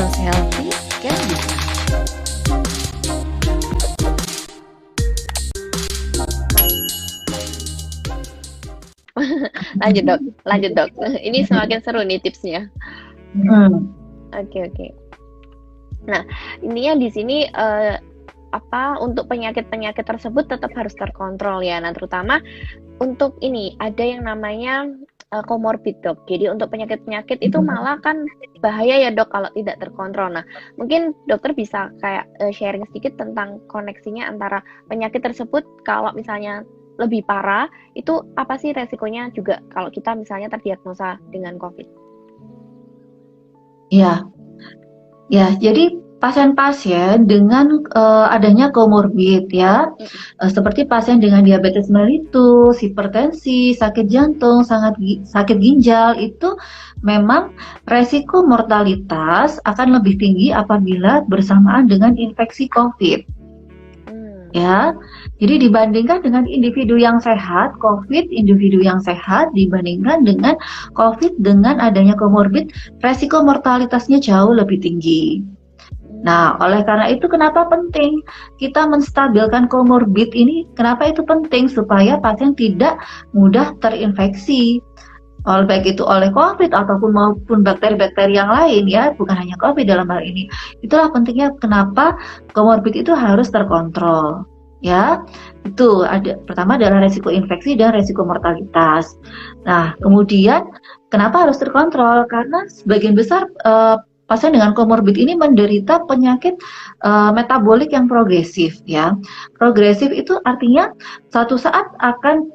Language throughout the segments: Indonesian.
Choose healthy, get bisa. Lanjut dok. Ini semakin seru nih tipsnya. Oke. Nah, intinya di sini untuk penyakit-penyakit tersebut tetap harus terkontrol ya. Nah, terutama untuk ini ada yang namanya komorbid dok. Jadi untuk penyakit-penyakit itu malah kan bahaya ya dok kalau tidak terkontrol. Nah, mungkin dokter bisa kayak sharing sedikit tentang koneksinya antara penyakit tersebut kalau misalnya lebih parah, itu apa sih resikonya juga kalau kita misalnya terdiagnosa dengan COVID? Ya, jadi pasien-pasien dengan adanya komorbid ya, seperti pasien dengan diabetes mellitus, hipertensi, sakit jantung, sakit ginjal, itu memang resiko mortalitas akan lebih tinggi apabila bersamaan dengan infeksi COVID. Ya, jadi dibandingkan dengan individu yang sehat, individu yang sehat dibandingkan dengan COVID dengan adanya komorbid, resiko mortalitasnya jauh lebih tinggi. Nah, oleh karena itu kenapa penting kita menstabilkan komorbid ini? Kenapa itu penting? Supaya pasien tidak mudah terinfeksi. Baik itu oleh COVID ataupun maupun bakteri-bakteri yang lain ya, bukan hanya COVID dalam hal ini. Itulah pentingnya kenapa komorbid itu harus terkontrol. Ya, itu pertama adalah resiko infeksi dan resiko mortalitas. Nah, kemudian kenapa harus terkontrol? Karena sebagian besar pasien dengan komorbid ini menderita penyakit metabolik yang progresif ya. Progresif itu artinya suatu saat akan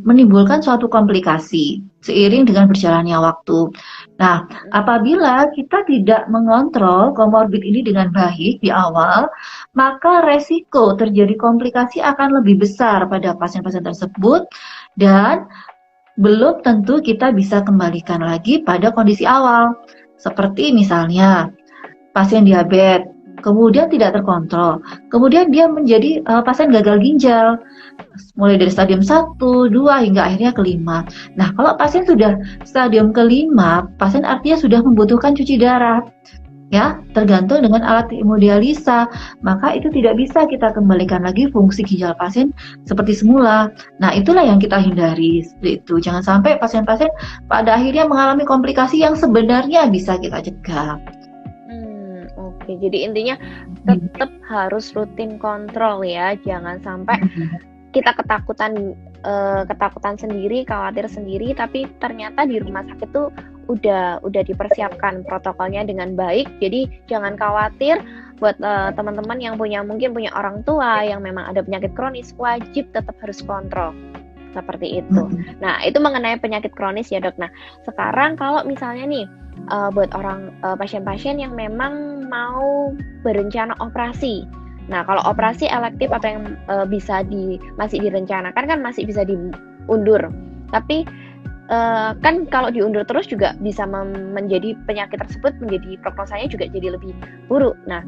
menimbulkan suatu komplikasi seiring dengan berjalannya waktu. Nah, apabila kita tidak mengontrol komorbid ini dengan baik di awal, maka resiko terjadi komplikasi akan lebih besar pada pasien-pasien tersebut dan belum tentu kita bisa kembalikan lagi pada kondisi awal. Seperti misalnya pasien diabetes, kemudian tidak terkontrol, kemudian dia menjadi pasien gagal ginjal, mulai dari stadium 1, 2, hingga akhirnya kelima. Nah, kalau pasien sudah stadium kelima, pasien artinya sudah membutuhkan cuci darah. Ya, tergantung dengan alat hemodialisa, maka itu tidak bisa kita kembalikan lagi fungsi ginjal pasien seperti semula. Nah, itulah yang kita hindari, seperti itu. Jangan sampai pasien-pasien pada akhirnya mengalami komplikasi yang sebenarnya bisa kita cegah. Oke, jadi intinya tetap harus rutin kontrol ya, jangan sampai kita ketakutan sendiri, khawatir sendiri, tapi ternyata di rumah sakit tuh udah dipersiapkan protokolnya dengan baik. Jadi jangan khawatir buat teman-teman yang mungkin punya orang tua yang memang ada penyakit kronis, wajib tetap harus kontrol seperti itu. Nah, itu mengenai penyakit kronis ya dok. Nah, sekarang kalau misalnya nih buat orang pasien-pasien yang memang mau berencana operasi. Nah, kalau operasi elektif atau yang masih direncanakan kan masih bisa diundur. Tapi kan kalau diundur terus juga bisa menjadi penyakit tersebut menjadi prognosanya juga jadi lebih buruk. Nah,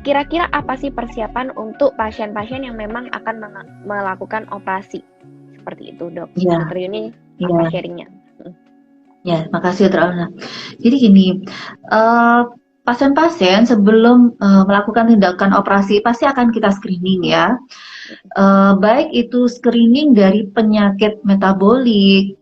kira-kira apa sih persiapan untuk pasien-pasien yang memang akan melakukan operasi? Seperti itu, dok. Ya. Dokter Yuni, apa sharingnya? Ya, makasih Dr. Alna. Jadi gini, pasien-pasien sebelum melakukan tindakan operasi pasti akan kita screening ya. Baik itu screening dari penyakit metabolik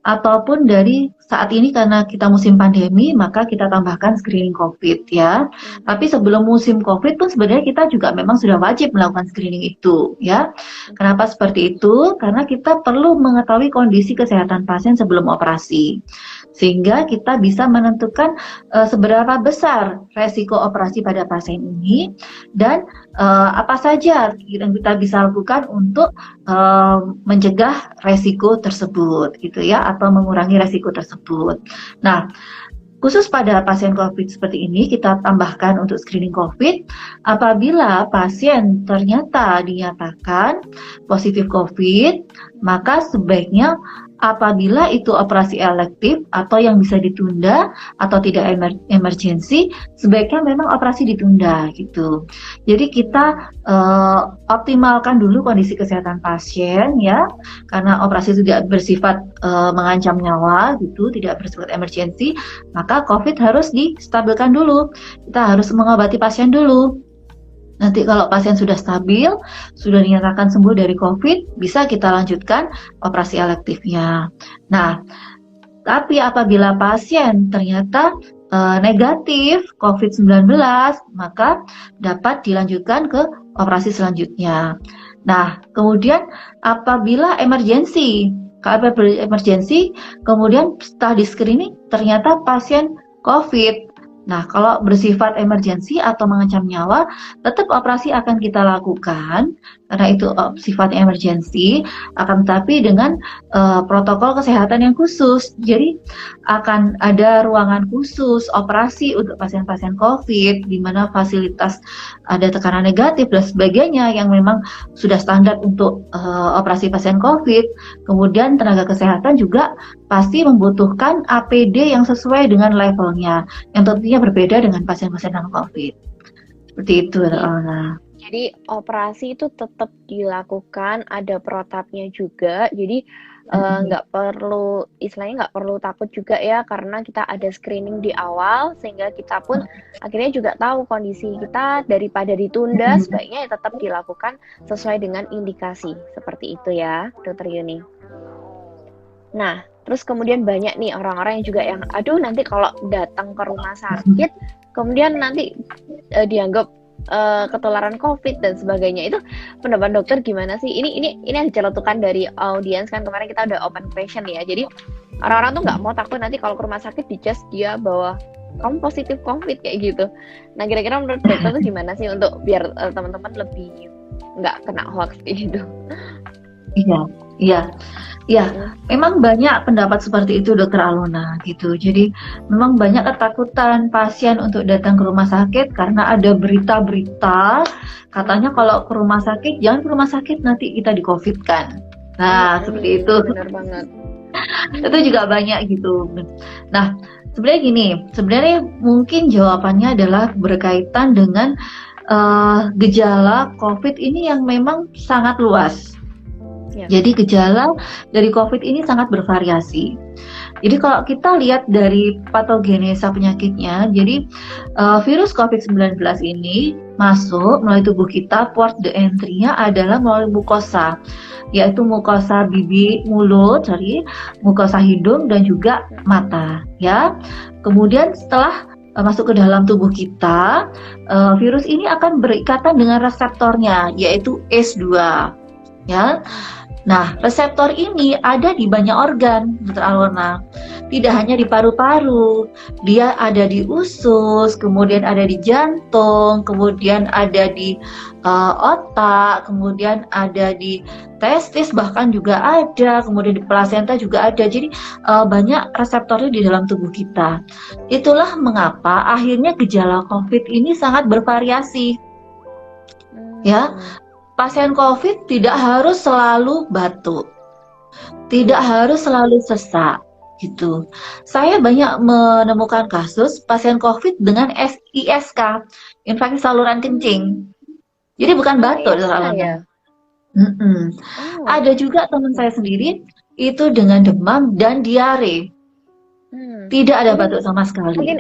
ataupun dari saat ini karena kita musim pandemi maka kita tambahkan screening COVID ya. Tapi sebelum musim COVID pun sebenarnya kita juga memang sudah wajib melakukan screening itu ya. Kenapa seperti itu? Karena kita perlu mengetahui kondisi kesehatan pasien sebelum operasi. Sehingga kita bisa menentukan seberapa besar resiko operasi pada pasien ini dan apa saja yang kita bisa lakukan untuk mencegah resiko tersebut gitu ya, atau mengurangi resiko tersebut. Nah, khusus pada pasien COVID seperti ini kita tambahkan untuk screening COVID apabila pasien ternyata dinyatakan positif COVID, maka sebaiknya apabila itu operasi elektif atau yang bisa ditunda atau tidak emergensi, sebaiknya memang operasi ditunda gitu. Jadi kita optimalkan dulu kondisi kesehatan pasien ya, karena operasi tidak bersifat mengancam nyawa gitu, tidak bersifat emergensi, maka COVID harus distabilkan dulu. Kita harus mengobati pasien dulu. Nanti kalau pasien sudah stabil, sudah dinyatakan sembuh dari COVID, bisa kita lanjutkan operasi elektifnya. Nah, tapi apabila pasien ternyata negatif COVID-19, maka dapat dilanjutkan ke operasi selanjutnya. Nah, kemudian apabila emergensi, kemudian setelah di screening ternyata pasien COVID. Nah, kalau bersifat emergensi atau mengancam nyawa, tetap operasi akan kita lakukan karena itu sifatnya emergensi, akan tetapi dengan protokol kesehatan yang khusus. Jadi akan ada ruangan khusus operasi untuk pasien-pasien COVID, di mana fasilitas ada tekanan negatif dan sebagainya yang memang sudah standar untuk operasi pasien COVID. Kemudian tenaga kesehatan juga pasti membutuhkan APD yang sesuai dengan levelnya, yang tentunya berbeda dengan pasien-pasien non COVID. Seperti itu, Alna. Jadi operasi itu tetap dilakukan, ada protapnya juga. Jadi nggak perlu, istilahnya nggak perlu takut juga ya, karena kita ada screening di awal, sehingga kita pun akhirnya juga tahu kondisi kita. Daripada ditunda, sebaiknya tetap dilakukan sesuai dengan indikasi. Seperti itu ya, Dokter Yuni. Nah, terus kemudian banyak nih orang-orang yang juga yang, aduh nanti kalau datang ke rumah sakit, kemudian nanti dianggap ketularan COVID dan sebagainya. Itu pendapat dokter gimana sih? Ini diceletukan dari audiens kan, kemarin kita udah open question ya. Jadi orang-orang tuh nggak mau, takut nanti kalau ke rumah sakit dicas dia bahwa kamu positif COVID kayak gitu. Nah, kira-kira menurut dokter tuh gimana sih untuk biar teman-teman lebih nggak kena hoax kayak gitu? Iya, memang banyak pendapat seperti itu, Dokter Alona gitu. Jadi memang banyak ketakutan pasien untuk datang ke rumah sakit karena ada berita-berita katanya kalau ke rumah sakit, jangan ke rumah sakit nanti kita di-COVID-kan. Nah, seperti itu. Benar banget. Itu juga banyak gitu. Nah, sebenarnya gini, sebenarnya mungkin jawabannya adalah berkaitan dengan gejala COVID ini yang memang sangat luas. Jadi gejala dari COVID ini sangat bervariasi. Jadi kalau kita lihat dari patogenesa penyakitnya, jadi virus COVID-19 ini masuk melalui tubuh kita, port de entry-nya adalah melalui mukosa, yaitu mukosa bibir, mulut, mukosa hidung dan juga mata, ya. Kemudian setelah masuk ke dalam tubuh kita, virus ini akan berikatan dengan reseptornya, yaitu ACE2, ya. Nah, reseptor ini ada di banyak organ, Dr. Alona. Tidak hanya di paru-paru, dia ada di usus, kemudian ada di jantung, kemudian ada di otak, kemudian ada di testis, bahkan juga ada, kemudian di plasenta juga ada. Jadi banyak reseptornya di dalam tubuh kita. Itulah mengapa akhirnya gejala COVID ini sangat bervariasi. Ya. Pasien COVID tidak harus selalu batuk, tidak harus selalu sesak, gitu. Saya banyak menemukan kasus pasien COVID dengan ISK, infeksi saluran kencing. Jadi bukan batuk, ya. Ada juga teman saya sendiri itu dengan demam dan diare. Tidak ada batuk sama sekali. Mungkin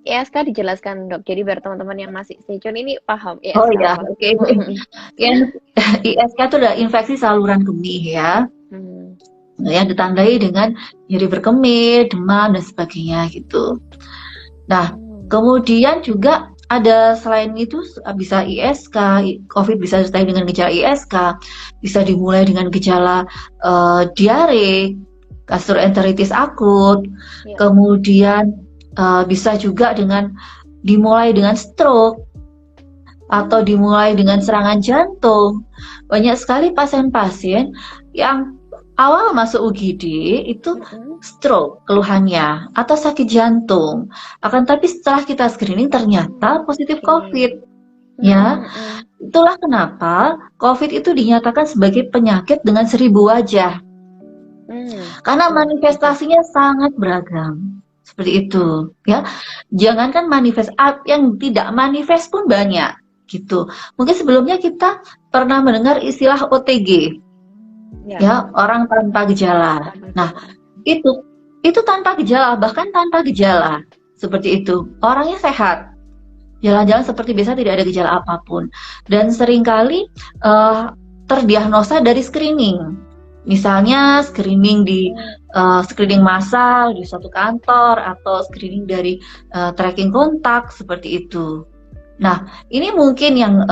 ISK dijelaskan, Dok. Jadi biar teman-teman yang masih stay tune ini paham ISK. Oh ya, oke. ISK itu adalah infeksi saluran kemih ya. Yang ditandai dengan nyeri berkemih, demam dan sebagainya gitu. Nah, kemudian juga ada selain itu bisa ISK, COVID bisa disertai dengan gejala ISK, bisa dimulai dengan gejala diare, gastroenteritis akut, kemudian bisa juga dimulai dengan stroke atau dimulai dengan serangan jantung. Banyak sekali pasien-pasien yang awal masuk UGD itu stroke keluhannya atau sakit jantung. Akan tapi setelah kita screening ternyata positif COVID. Ya, itulah kenapa COVID itu dinyatakan sebagai penyakit dengan 1000 wajah. Karena manifestasinya sangat beragam. Seperti itu, ya. Jangankan manifest, yang tidak manifest pun banyak, gitu. Mungkin sebelumnya kita pernah mendengar istilah OTG, ya, orang tanpa gejala. Nah, itu tanpa gejala, bahkan tanpa gejala, seperti itu. Orangnya sehat, jalan-jalan seperti biasa, tidak ada gejala apapun. Dan seringkali terdiagnosa dari screening. Misalnya screening di screening massal di suatu kantor, atau screening dari tracking kontak, seperti itu. Nah, ini mungkin yang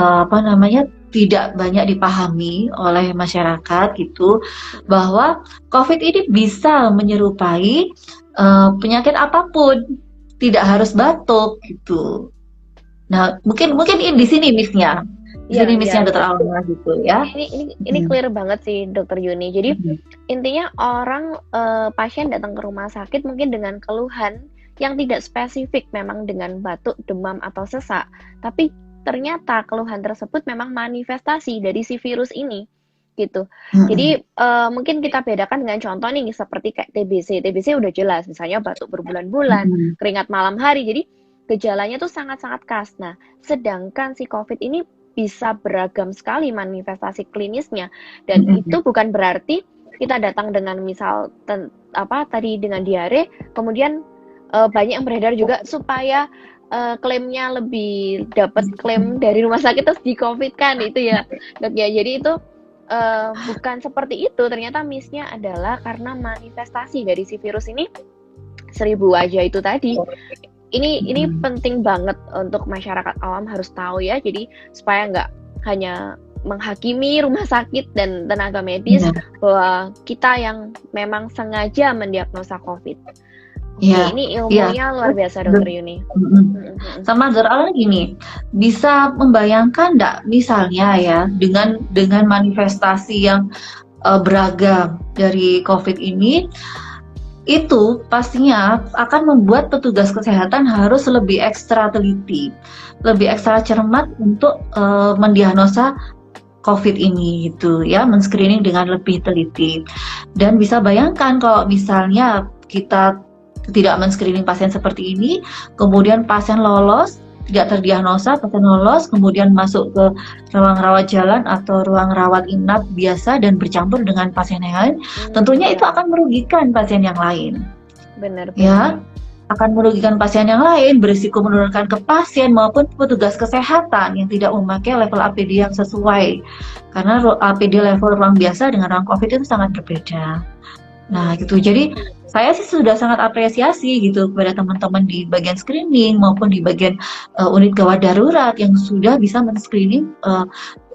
tidak banyak dipahami oleh masyarakat, gitu, bahwa COVID ini bisa menyerupai penyakit apapun, tidak harus batuk, gitu. Nah, mungkin di sini miss-nya. Jadi misalnya Dokter Alma, gitu ya. Ini clear banget sih Dokter Yuni. Jadi intinya orang pasien datang ke rumah sakit mungkin dengan keluhan yang tidak spesifik, memang dengan batuk, demam atau sesak, tapi ternyata keluhan tersebut memang manifestasi dari si virus ini, gitu. Jadi mungkin kita bedakan dengan contoh nih, seperti kayak TBC. TBC udah jelas, misalnya batuk berbulan-bulan, keringat malam hari. Jadi gejalanya tuh sangat-sangat khas. Nah, sedangkan si COVID ini bisa beragam sekali manifestasi klinisnya, dan itu bukan berarti kita datang dengan misal tadi dengan diare, kemudian banyak yang beredar juga supaya klaimnya lebih dapat klaim dari rumah sakit terus di COVID kan, itu ya Dok ya. Jadi itu bukan seperti itu. Ternyata miss-nya adalah karena manifestasi dari si virus ini 1000 wajah itu tadi. Ini penting banget untuk masyarakat awam harus tahu ya. Jadi supaya nggak hanya menghakimi rumah sakit dan tenaga medis bahwa kita yang memang sengaja mendiagnosa COVID. Ini ilmunya luar biasa Dokter Yuni. Sama Dokter gini, bisa membayangkan nggak misalnya ya dengan manifestasi yang beragam dari COVID ini, itu pastinya akan membuat petugas kesehatan harus lebih ekstra teliti, lebih ekstra cermat untuk mendiagnosa COVID ini, gitu ya, men-screening dengan lebih teliti. Dan bisa bayangkan kalau misalnya kita tidak men-screening pasien seperti ini, kemudian pasien lolos, tidak terdiagnosa, pasien lolos, kemudian masuk ke ruang rawat jalan atau ruang rawat inap biasa dan bercampur dengan pasien yang lain, tentunya itu akan merugikan pasien yang lain. Benar. Ya, akan merugikan pasien yang lain, berisiko menurunkan ke pasien maupun petugas kesehatan yang tidak memakai level APD yang sesuai. Karena APD level ruang biasa dengan ruang COVID itu sangat berbeda. Nah, gitu. Jadi saya sih sudah sangat apresiasi gitu kepada teman-teman di bagian screening maupun di bagian unit gawat darurat yang sudah bisa men-screening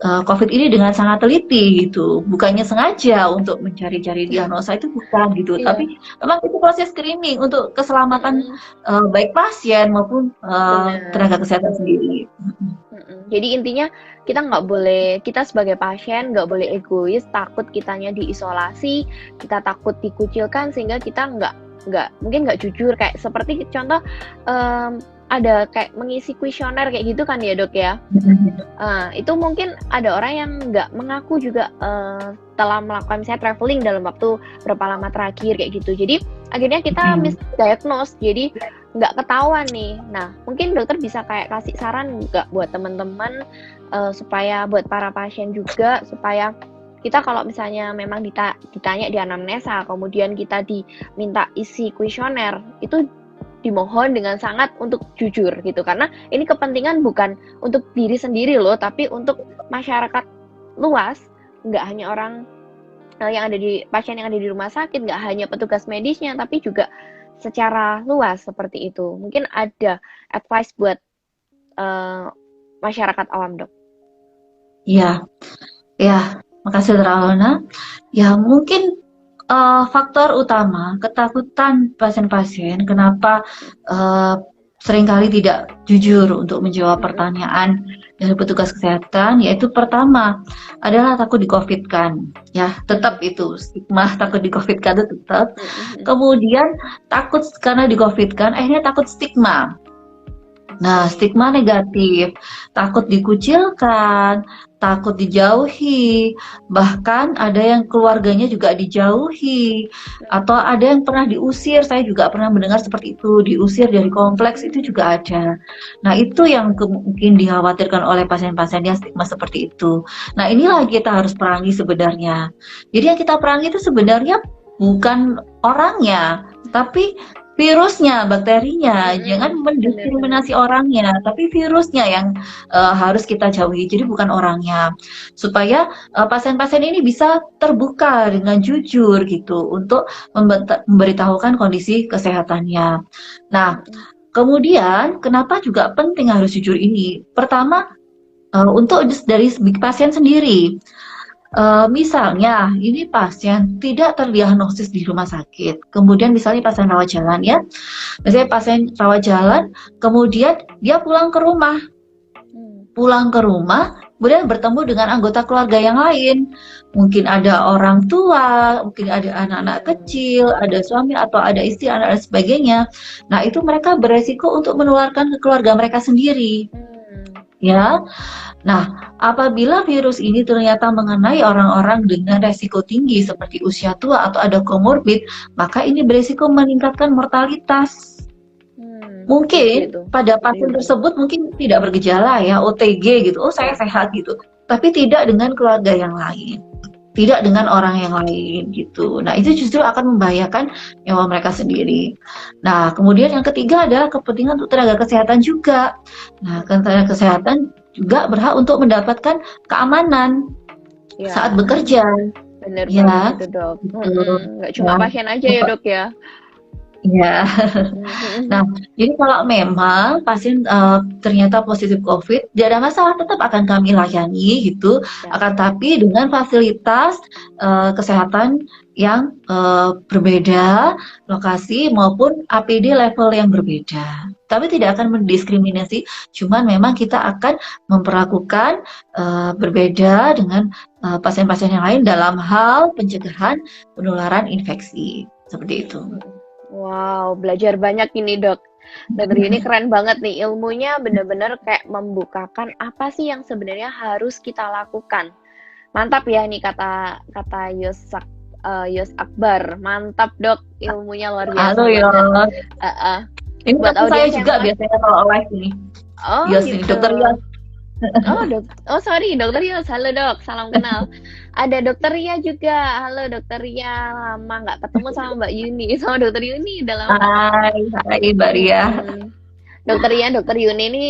COVID ini dengan sangat teliti, gitu. Bukannya sengaja untuk mencari-cari diagnosa, itu bukan, gitu. Tapi memang itu proses screening untuk keselamatan baik pasien maupun tenaga kesehatan sendiri. Jadi intinya kita sebagai pasien nggak boleh egois, takut kitanya diisolasi, kita takut dikucilkan sehingga kita mungkin nggak jujur, kayak seperti contoh ada kayak mengisi kuesioner kayak gitu kan ya Dok ya. Itu mungkin ada orang yang nggak mengaku juga telah melakukan misalnya traveling dalam waktu berapa lama terakhir kayak gitu. Jadi akhirnya kita misdiagnose, jadi nggak ketahuan nih. Nah, mungkin dokter bisa kayak kasih saran nggak buat teman-teman supaya buat para pasien juga, supaya kita kalau misalnya memang ditanya di anamnesa, kemudian kita diminta isi kuesioner, itu dimohon dengan sangat untuk jujur gitu, karena ini kepentingan bukan untuk diri sendiri loh, tapi untuk masyarakat luas, nggak hanya orang pasien yang ada di rumah sakit, nggak hanya petugas medisnya, tapi juga secara luas seperti itu. Mungkin ada advice buat masyarakat awam Dok? Ya, makasih Dr. Alona. Ya, mungkin faktor utama ketakutan pasien-pasien kenapa seringkali tidak jujur untuk menjawab pertanyaan dari petugas kesehatan, yaitu pertama adalah takut di-COVID-kan. Ya, tetap itu stigma takut di-COVID-kan itu tetap. Kemudian takut karena di-COVID-kan, akhirnya takut stigma. Nah, stigma negatif, takut dikucilkan, takut dijauhi, bahkan ada yang keluarganya juga dijauhi, atau ada yang pernah diusir. Saya juga pernah mendengar seperti itu, diusir dari kompleks itu juga ada. Nah, itu yang mungkin dikhawatirkan oleh pasien-pasien yang stigma seperti itu. Nah, inilah kita harus perangi sebenarnya. Jadi yang kita perangi itu sebenarnya bukan orangnya, tapi virusnya, bakterinya. Jangan mendiskriminasi orangnya, tapi virusnya yang harus kita jauhi. Jadi bukan orangnya, supaya pasien-pasien ini bisa terbuka dengan jujur gitu untuk memberitahukan kondisi kesehatannya. Nah, kemudian kenapa juga penting harus jujur ini? Pertama, untuk dari pasien sendiri. Misalnya ini pasien tidak terdiagnosis di rumah sakit, kemudian misalnya pasien rawat jalan ya, misalnya pasien rawat jalan, kemudian dia pulang ke rumah, kemudian bertemu dengan anggota keluarga yang lain, mungkin ada orang tua, mungkin ada anak-anak kecil, ada suami atau ada istri, anak dan sebagainya. Nah itu mereka beresiko untuk menularkan ke keluarga mereka sendiri, ya. Nah, apabila virus ini ternyata mengenai orang-orang dengan resiko tinggi seperti usia tua atau ada komorbid, maka ini beresiko meningkatkan mortalitas. Mungkin pada pasien tersebut mungkin tidak bergejala ya, OTG gitu, oh saya sehat gitu, tapi tidak dengan keluarga yang lain, tidak dengan orang yang lain gitu. Nah itu justru akan membahayakan nyawa mereka sendiri. Nah kemudian yang ketiga adalah kepentingan untuk tenaga kesehatan juga. Nah tenaga kesehatan juga berhak untuk mendapatkan keamanan saat bekerja. Benar ya. Itu dok. Nggak cuma pasien aja ya dok ya. Ya. Nah, jadi kalau memang pasien ternyata positif COVID, tidak ada masalah, tetap akan kami layani gitu. Akan tapi dengan fasilitas kesehatan yang berbeda, lokasi maupun APD level yang berbeda. Tapi tidak akan mendiskriminasi, cuman memang kita akan memperlakukan berbeda dengan pasien-pasien yang lain dalam hal pencegahan penularan infeksi. Seperti itu. Wow, belajar banyak ini dok. Dokter Yuni keren banget nih, ilmunya bener-bener kayak membukakan apa sih yang sebenarnya harus kita lakukan. Mantap ya nih kata Yos Akbar, mantap dok, ilmunya luar biasa. Halo Yos. Ini buat saya juga biasanya kalau live ini. Oh Yos gitu. Ini Dokter Yos. Sorry, Dokter Yos. Halo dok, salam kenal. Ada Dokter Ria juga. Halo Dokter Ria, lama nggak ketemu sama Mbak Yuni, sama Dokter Yuni udah lama. Hai Mbak Ria. Dokter Yuni ini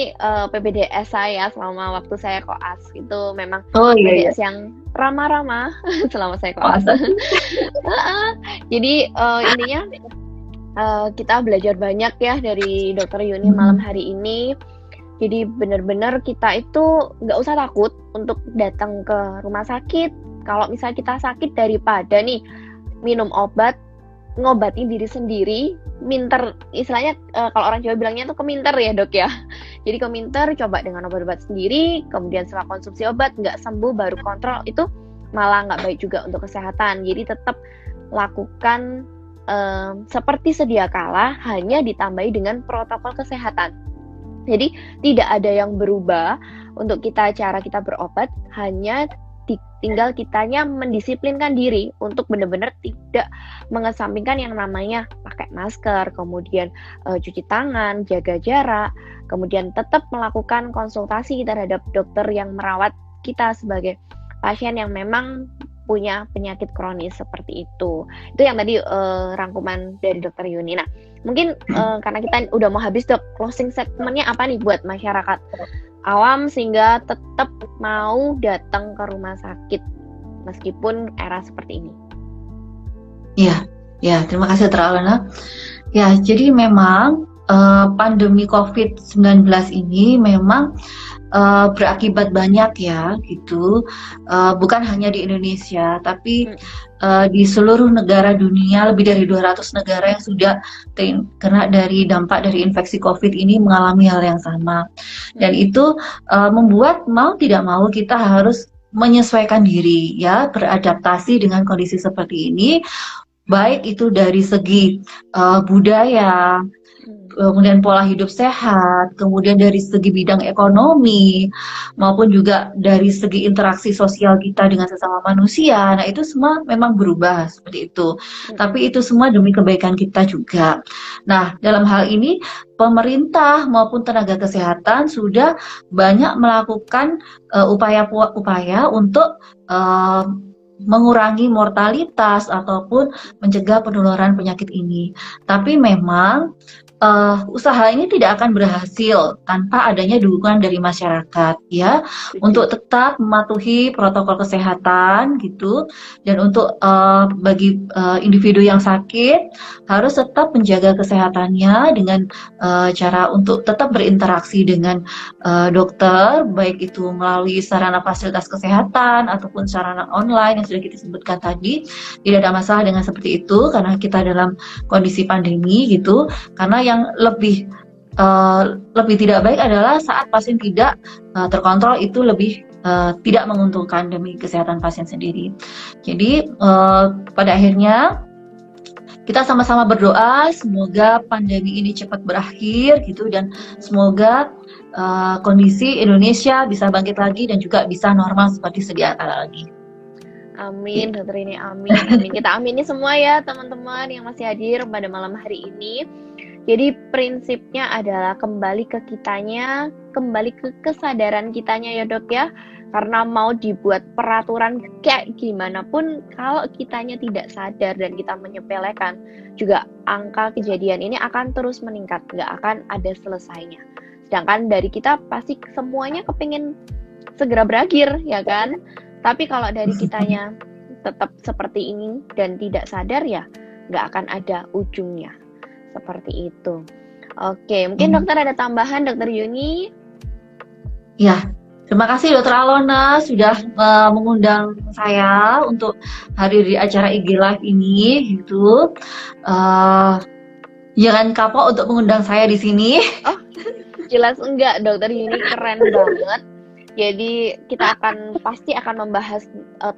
PPDS saya selama waktu saya koas. Itu memang PPDS yang ramah-ramah selama saya koas. Jadi intinya kita belajar banyak ya dari Dokter Yuni malam hari ini. Jadi benar-benar kita itu nggak usah takut untuk datang ke rumah sakit. Kalau misalnya kita sakit, daripada nih minum obat, ngobatin diri sendiri, minter, istilahnya kalau orang Jawa bilangnya tuh keminter ya dok ya. Jadi keminter, coba dengan obat-obat sendiri, kemudian setelah konsumsi obat nggak sembuh baru kontrol, itu malah nggak baik juga untuk kesehatan. Jadi tetap lakukan seperti sedia kala, hanya ditambahi dengan protokol kesehatan. Jadi tidak ada yang berubah untuk cara kita berobat, hanya tinggal kitanya mendisiplinkan diri untuk benar-benar tidak mengesampingkan yang namanya pakai masker, kemudian cuci tangan, jaga jarak, kemudian tetap melakukan konsultasi terhadap dokter yang merawat kita sebagai pasien yang memang punya penyakit kronis seperti itu. Itu yang tadi rangkuman dari Dokter Yuni. Nah, mungkin karena kita udah mau habis dok, closing statement-nya apa nih buat masyarakat awam sehingga tetap mau datang ke rumah sakit meskipun era seperti ini? Ya, terima kasih Dr. Alana. Ya, jadi memang pandemi COVID-19 ini memang berakibat banyak ya gitu, bukan hanya di Indonesia tapi di seluruh negara dunia, lebih dari 200 negara yang sudah kena dari dampak dari infeksi COVID ini mengalami hal yang sama. Dan itu membuat mau tidak mau kita harus menyesuaikan diri ya, beradaptasi dengan kondisi seperti ini, baik itu dari segi budaya, kemudian pola hidup sehat, kemudian dari segi bidang ekonomi, maupun juga dari segi interaksi sosial kita dengan sesama manusia. Nah, itu semua memang berubah seperti itu. Tapi itu semua demi kebaikan kita juga. Nah, dalam hal ini pemerintah maupun tenaga kesehatan sudah banyak melakukan upaya-upaya untuk mengurangi mortalitas ataupun mencegah penularan penyakit ini. Tapi memang usaha ini tidak akan berhasil tanpa adanya dukungan dari masyarakat, ya, untuk tetap mematuhi protokol kesehatan gitu, dan untuk bagi individu yang sakit harus tetap menjaga kesehatannya dengan cara untuk tetap berinteraksi dengan dokter, baik itu melalui sarana fasilitas kesehatan ataupun sarana online yang sudah kita sebutkan tadi. Tidak ada masalah dengan seperti itu karena kita dalam kondisi pandemi gitu. Karena yang lebih tidak baik adalah saat pasien tidak terkontrol, itu lebih tidak menguntungkan demi kesehatan pasien sendiri. Jadi pada akhirnya kita sama-sama berdoa semoga pandemi ini cepat berakhir gitu, dan semoga kondisi Indonesia bisa bangkit lagi dan juga bisa normal seperti sedia kala lagi. Amin, dokter ini amin. Kita amini semua ya teman-teman yang masih hadir pada malam hari ini. Jadi prinsipnya adalah kembali ke kitanya, kembali ke kesadaran kitanya ya dok ya. Karena mau dibuat peraturan kayak gimana pun, kalau kitanya tidak sadar dan kita menyepelekan, juga angka kejadian ini akan terus meningkat, nggak akan ada selesainya. Sedangkan dari kita pasti semuanya kepingin segera berakhir, ya kan? Tapi kalau dari kitanya tetap seperti ini dan tidak sadar, ya nggak akan ada ujungnya. Seperti itu. Oke, mungkin dokter ada tambahan, dokter Yuni? Ya, terima kasih dokter Alona sudah mengundang saya untuk hadir di acara IG Live ini gitu. Jangan kapok untuk mengundang saya di sini. Oh, jelas enggak, dokter Yuni keren banget. Jadi kita pasti akan membahas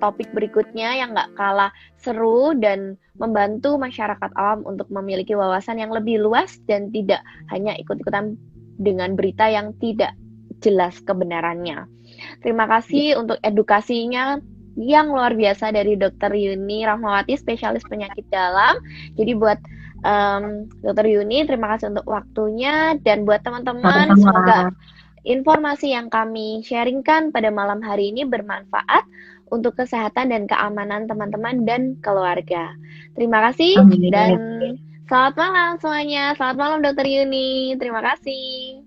topik berikutnya yang nggak kalah seru dan membantu masyarakat awam untuk memiliki wawasan yang lebih luas dan tidak hanya ikut-ikutan dengan berita yang tidak jelas kebenarannya. Terima kasih untuk edukasinya yang luar biasa dari Dr. Yuni Rahmawati, spesialis penyakit dalam. Jadi buat Dr. Yuni, terima kasih untuk waktunya, dan buat teman-teman semoga informasi yang kami sharingkan pada malam hari ini bermanfaat untuk kesehatan dan keamanan teman-teman dan keluarga. Terima kasih. Amin. Dan selamat malam semuanya. Selamat malam Dr. Yuni. Terima kasih.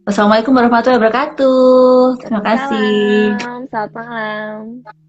Wassalamualaikum warahmatullahi wabarakatuh. Terima kasih. Selamat malam.